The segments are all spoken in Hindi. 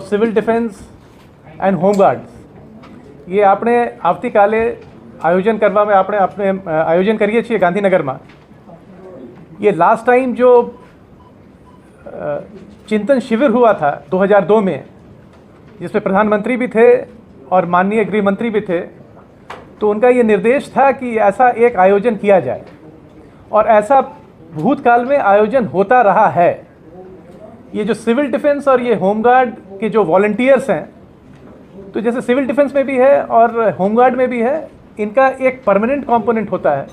સિવિલ ડિફેન્સ એન્ડ હોમગાર્ડ ये આપણે આવતીકાલે આયોજન કરવામાં આપણે આયોજન કરીએ છીએ ગાંધીનગરમાં। ये लास्ट टाइम जो चिंतन शिविर हुआ था 2002 में, जिसमें प्रधानमंत्री भी थे और माननीय गृह मंत्री भी थे, तो उनका ये निर्देश था कि ऐसा एक आयोजन किया जाए और ऐसा भूतकाल में आयोजन होता रहा है। ये जो सिविल डिफेंस और ये होमगार्ड के जो वॉलंटियर्स हैं, तो जैसे सिविल डिफेंस में भी है और होमगार्ड में भी है, इनका एक परमानेंट कंपोनेंट होता है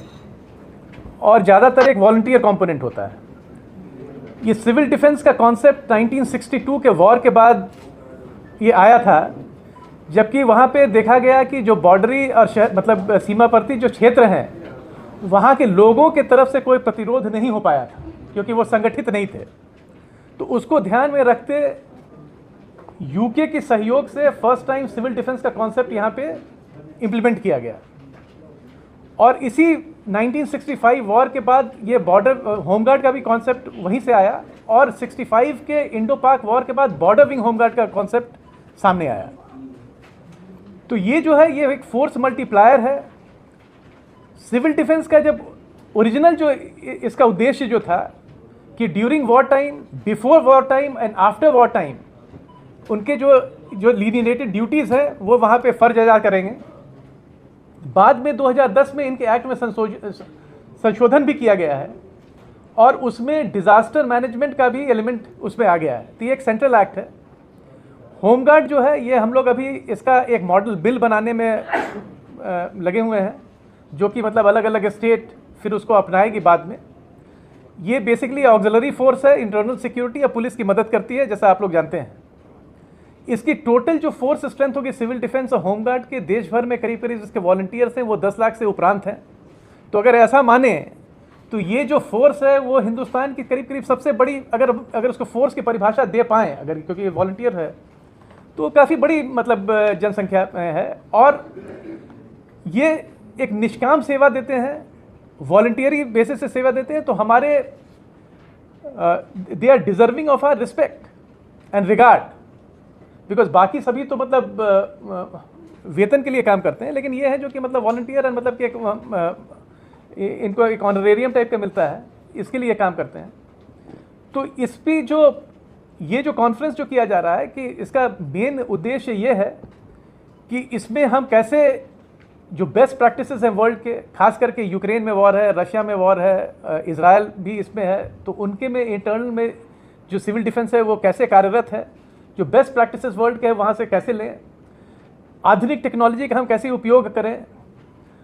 और ज़्यादातर एक वॉलंटियर कंपोनेंट होता है। ये सिविल डिफेंस का कॉन्सेप्ट 1962 के वॉर के बाद ये आया था, जबकि वहाँ पे देखा गया कि जो बॉर्डरी और मतलब सीमावर्ती जो क्षेत्र हैं, वहाँ के लोगों के तरफ से कोई प्रतिरोध नहीं हो पाया था क्योंकि वो संगठित नहीं थे। तो उसको ध्यान में रखते यूके के सहयोग से फर्स्ट टाइम सिविल डिफेंस का कॉन्सेप्ट यहाँ पे इम्प्लीमेंट किया गया और इसी 1965 वॉर के बाद ये बॉर्डर होमगार्ड का भी कॉन्सेप्ट वहीं से आया और 65 के इंडो पाक वॉर के बाद बॉर्डर विंग होमगार्ड का कॉन्सेप्ट सामने आया। तो ये जो है ये एक फोर्स मल्टीप्लायर है। सिविल डिफेंस का जब ओरिजिनल जो इसका उद्देश्य जो था कि during war time, before war time and after war time उनके जो लीनिएटेड ड्यूटीज़ हैं वो वहाँ पे फ़र्ज अदा करेंगे। बाद में 2010 में इनके एक्ट में संशोधन भी किया गया है और उसमें डिज़ास्टर मैनेजमेंट का भी एलिमेंट उसमें आ गया है। तो ये एक सेंट्रल एक्ट है। होमगार्ड जो है ये हम लोग अभी इसका एक मॉडल बिल बनाने में लगे हुए हैं, जो कि मतलब अलग अलग स्टेट फिर उसको अपनाएगी बाद में। ये बेसिकली ऑक्सिलरी फोर्स है, इंटरनल सिक्योरिटी या पुलिस की मदद करती है, जैसा आप लोग जानते हैं। इसकी टोटल जो फोर्स स्ट्रेंथ होगी सिविल डिफेंस और होमगार्ड के देश भर में करीब करीब इसके वॉलंटियर्स हैं वो 10 लाख से उपरांत हैं। तो अगर ऐसा माने तो ये जो फोर्स है वो हिंदुस्तान की करीब करीब सबसे बड़ी, अगर उसको फोर्स की परिभाषा दे पाएँ, अगर क्योंकि ये वॉलंटियर है तो काफ़ी बड़ी मतलब जनसंख्या है और ये एक निष्काम सेवा देते हैं, वॉलंटियरी बेसिस से सेवा देते हैं। तो हमारे they are deserving of our respect and regard, because बाकी सभी तो मतलब वेतन के लिए काम करते हैं, लेकिन ये है जो कि मतलब वॉलंटियर है, मतलब कि इनको एक ऑनरेरियम टाइप का मिलता है, इसके लिए काम करते हैं। तो इस पर जो ये जो कॉन्फ्रेंस जो किया जा रहा है कि इसका मेन उद्देश्य ये है कि इसमें हम कैसे जो बेस्ट प्रैक्टिसेस हैं वर्ल्ड के, खास करके यूक्रेन में वॉर है, रशिया में वॉर है, इजराइल भी इसमें है, तो उनके में इंटरनल में जो सिविल डिफेंस है वो कैसे कार्यरत है, जो बेस्ट प्रैक्टिसेस वर्ल्ड के हैं वहाँ से कैसे लें, आधुनिक टेक्नोलॉजी का हम कैसे उपयोग करें,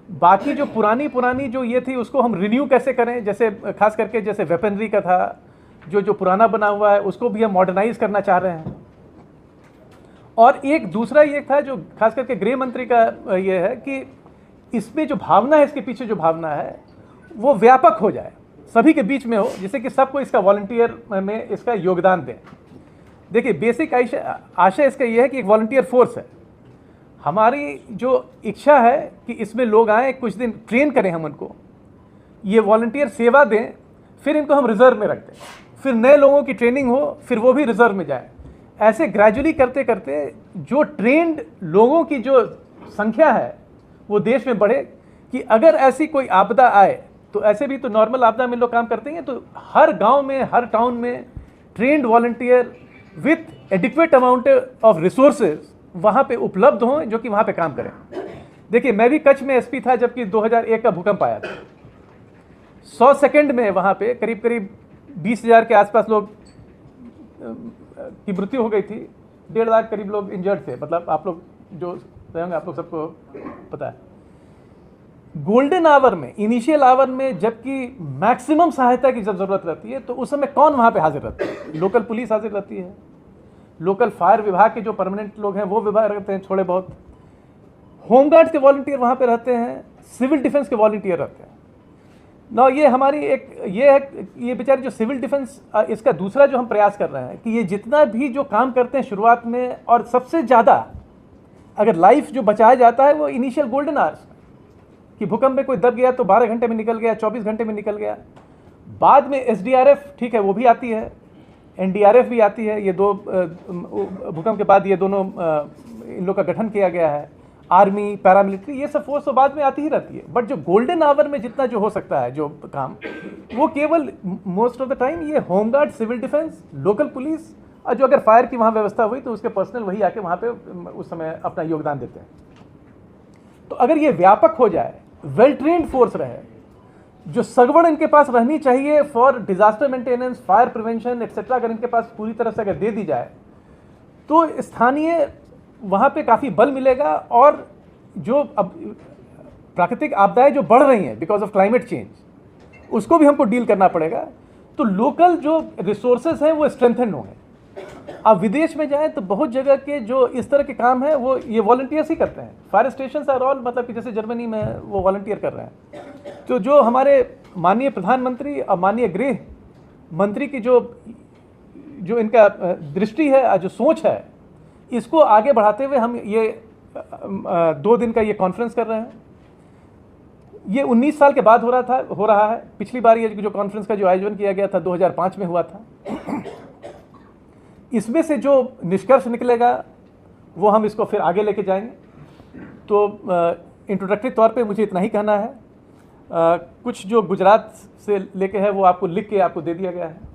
बाकी जो पुरानी जो ये थी उसको हम रिन्यू कैसे करें, जैसे खास करके जैसे वेपनरी का था, जो पुराना बना हुआ है उसको भी हम मॉडर्नाइज करना चाह रहे हैं। और एक दूसरा ये था जो खास करके गृह मंत्री का ये है कि इसमें जो भावना है, इसके पीछे जो भावना है वो व्यापक हो जाए, सभी के बीच में हो, जिससे कि सबको इसका वॉलंटियर में इसका योगदान दें। देखिए बेसिक आशय इसका ये है कि एक वॉलंटियर फोर्स है। हमारी जो इच्छा है कि इसमें लोग आएँ, कुछ दिन ट्रेन करें हम उनको, ये वॉलंटियर सेवा दें, फिर इनको हम रिजर्व में रख दें, फिर नए लोगों की ट्रेनिंग हो, फिर वो भी रिजर्व में जाए। ऐसे ग्रेजुअली करते करते जो ट्रेंड लोगों की जो संख्या है वो देश में बढ़े, कि अगर ऐसी कोई आपदा आए, तो ऐसे भी तो नॉर्मल आपदा में लोग काम करते हैं, तो हर गांव में, हर टाउन में trend volunteer with adequate amount of resources वहाँ पे उपलब्ध हों, जो कि वहाँ पे काम करें। देखिए मैं भी कच्छ में एसपी था जबकि 2001 का भूकंप आया था। 100 सेकेंड में वहाँ पे करीब करीब 20,000 के आसपास लोग की मृत्यु हो गई थी, 1.5 लाख करीब लोग इंजर्ड थे। मतलब आप लोग जो रहेंगे आप लोग सबको पता है। गोल्डन आवर में, इनिशियल आवर में, जबकि मैक्सिमम सहायता की जब जरूरत रहती है, तो उस समय कौन वहाँ पे हाजिर रहता है? लोकल पुलिस हाजिर रहती है, लोकल फायर विभाग के जो परमानेंट लोग हैं वो विभाग रहते हैं थोड़े बहुत, होमगार्ड के वॉलंटियर वहाँ पे रहते हैं, सिविल डिफेंस के वॉलंटियर रहते हैं ना। ये हमारी एक ये है, ये बेचारे जो सिविल डिफेंस, इसका दूसरा जो हम प्रयास कर रहे हैं कि ये जितना भी जो काम करते हैं शुरुआत में, और सबसे ज़्यादा अगर लाइफ जो बचाया जाता है वो इनिशियल गोल्डन आवर्स, कि भूकंप में कोई दब गया तो 12 घंटे में निकल गया, 24 घंटे में निकल गया। बाद में एसडीआरएफ ठीक है वो भी आती है, एनडीआरएफ भी आती है, ये दो भूकंप के बाद ये दोनों इन लोग का गठन किया गया है। आर्मी, पैरामिलिट्री, ये सब फोर्स तो बाद में आती ही रहती है, बट जो गोल्डन आवर में जितना जो हो सकता है जो काम, वो केवल मोस्ट ऑफ द टाइम ये home guard, civil defence, local police, और जो अगर फायर की वहाँ व्यवस्था हुई तो उसके पर्सनल वही आके वहाँ पे उस समय अपना योगदान देते हैं। तो अगर ये व्यापक हो जाए, वेल ट्रेन्ड फोर्स रहे, जो सगवड़ इनके पास रहनी चाहिए for disaster maintenance, fire prevention etcetera, अगर इनके पास पूरी तरह से अगर दे दी जाए तो स्थानीय वहाँ पे काफ़ी बल मिलेगा। और जो अब प्राकृतिक आपदाएं जो बढ़ रही हैं बिकॉज ऑफ क्लाइमेट चेंज, उसको भी हमको डील करना पड़ेगा। तो लोकल जो रिसोर्सेज हैं वो स्ट्रेंथन होंगे। आप विदेश में जाएं तो बहुत जगह के जो इस तरह के काम हैं वो ये वॉलंटियर्स ही करते हैं। फायर स्टेशन आर ऑल, मतलब कि जैसे जर्मनी में वो वॉलंटियर कर रहे हैं। तो जो हमारे माननीय प्रधानमंत्री और माननीय गृह मंत्री की जो इनका दृष्टि है, जो सोच है, इसको आगे बढ़ाते हुए हम ये 2 दिन का ये कॉन्फ्रेंस कर रहे हैं। ये 19 साल के बाद हो रहा है। पिछली बार ये जो कॉन्फ्रेंस का जो आयोजन किया गया था 2005 में हुआ था। इसमें से जो निष्कर्ष निकलेगा वो हम इसको फिर आगे लेके जाएंगे। तो इंट्रोडक्टरी तौर पे मुझे इतना ही कहना है। कुछ जो गुजरात से लेके है वो आपको लिख के आपको दे दिया गया है।